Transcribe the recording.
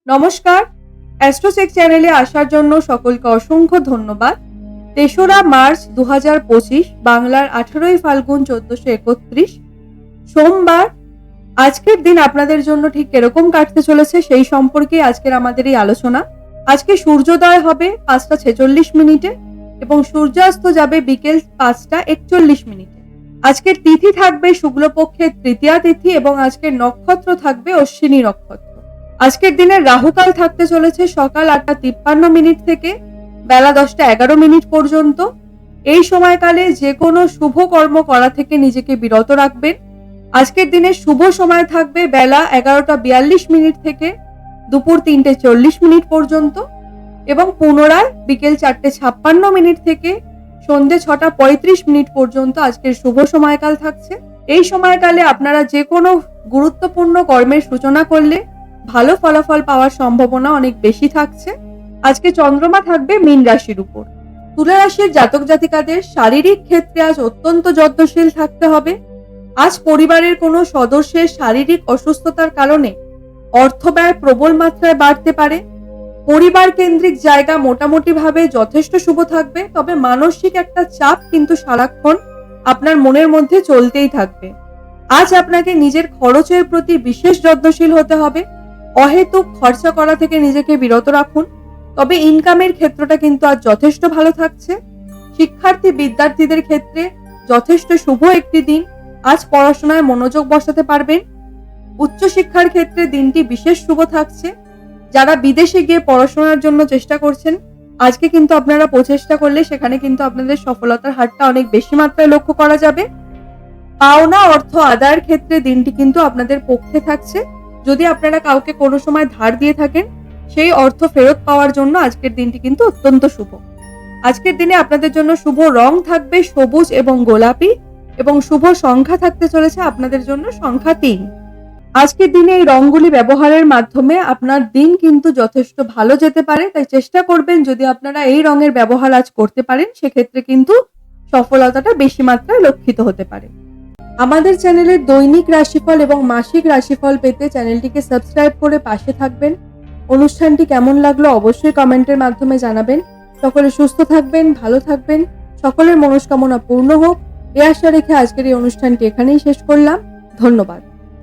নমস্কার, অ্যাস্ট্রোচেক চ্যানেলে আসার জন্য সকলকে অসংখ্য ধন্যবাদ। ৩রা মার্চ ২০২৫, বাংলার ১৮ই ফাল্গুন ১৪৩১, সোমবার। আজকের দিন আপনাদের জন্য ঠিক এরকম কাটতে চলেছে সেই সম্পর্কে আজকের আমাদের এই আলোচনা। আজকে সূর্যোদয় হবে ৫টা ৪৬ এবং সূর্যাস্ত যাবে বিকেল ৫টা ৪১। আজকের তিথি থাকবে শুক্লপক্ষের তৃতীয়া তিথি এবং আজকের নক্ষত্র থাকবে অশ্বিনী নক্ষত্র। আজকের দিনের রাহুকাল থাকতে চলেছে সকাল ৮টা ৫৩ থেকে বেলা ১০টা ১১ পর্যন্ত। এই সময়কালে যে কোনো শুভ কর্ম করা থেকে নিজেকে বিরত রাখবেন। আজকের দিনের শুভ সময় থাকবে বেলা ১১টা ৪২ থেকে দুপুর ৩টে ৪০ পর্যন্ত এবং পুনরায় বিকেল ৪টে ৫৬ থেকে সন্ধ্যে ৬টা ৩৫ পর্যন্ত আজকের শুভ সময়কাল থাকছে। এই সময়কালে আপনারা যে কোনো গুরুত্বপূর্ণ কর্মের সূচনা করলে ভালো ফলাফল পাওয়ার সম্ভাবনা অনেক বেশি থাকছে। আজকে চন্দ্রমা থাকবে মীন রাশির উপর। তুলা রাশির জাতক জাতিকাদের শারীরিক ক্ষেত্রে আজ অত্যন্ত যত্নশীল থাকতে হবে। আজ পরিবারের কোনো সদস্যের শারীরিক অসুস্থতার কারণে অর্থ ব্যয় প্রবল মাত্রায় বাড়তে পারে। পরিবার কেন্দ্রিক জায়গা মোটামুটি ভাবে যথেষ্ট শুভ থাকবে, তবে মানসিক একটা চাপ কিন্তু সারাক্ষণ আপনার মনের মধ্যে চলতেই থাকবে। আজ আপনাকে নিজের খরচের প্রতি বিশেষ যত্নশীল হতে হবে। অহেতুক খরচা করা থেকে নিজেকে বিরত রাখুন। তবে ইনকামের ক্ষেত্রটা কিন্তু আজ যথেষ্ট ভালো থাকছে। শিক্ষার্থী বিদ্যার্থীদের ক্ষেত্রে যথেষ্ট শুভ একটি দিন। আজ পড়াশোনায় মনোযোগ বসাতে পারবেন। উচ্চশিক্ষার ক্ষেত্রে দিনটি বিশেষ শুভ থাকছে। যারা বিদেশে গিয়ে পড়াশোনার জন্য চেষ্টা করছেন, আজকে কিন্তু আপনারা প্রচেষ্টা করলে সেখানে কিন্তু আপনাদের সফলতার হারটা অনেক বেশি মাত্রায় লক্ষ্য করা যাবে। পাওনা অর্থ আদায়ের ক্ষেত্রে দিনটি কিন্তু আপনাদের পক্ষে থাকছে। যদি আপনারা কাউকে কোনো সময় ধার দিয়ে থাকেন, সেই অর্থ ফেরত পাওয়ার জন্য আজকের দিনটি কিন্তু অত্যন্ত শুভ। আজকের দিনে আপনাদের জন্য শুভ রং থাকবে সবুজ এবং গোলাপি এবং শুভ সংখ্যা থাকতে চলেছে আপনাদের জন্য সংখ্যা ৩। আজকের দিনে এই রংগুলি ব্যবহারের মাধ্যমে আপনার দিন কিন্তু যথেষ্ট ভালো যেতে পারে। তাই চেষ্টা করবেন যদি আপনারা এই রঙের ব্যবহার আজ করতে পারেন, সেক্ষেত্রে কিন্তু সফলতাটা বেশি মাত্রায় লক্ষিত হতে পারে। আমাদের চ্যানেলের দৈনিক রাশিফল এবং মাসিক রাশিফল পেতে চ্যানেলটিকে সাবস্ক্রাইব করে পাশে থাকবেন। অনুষ্ঠানটি কেমন লাগলো অবশ্যই কমেন্টের মাধ্যমে জানাবেন। সকলে সুস্থ থাকবেন, ভালো থাকবেন, সকলের মনস্কামনা পূর্ণ হোক, এই আশা রেখে আজকের এই অনুষ্ঠানটি এখানেই শেষ করলাম। ধন্যবাদ।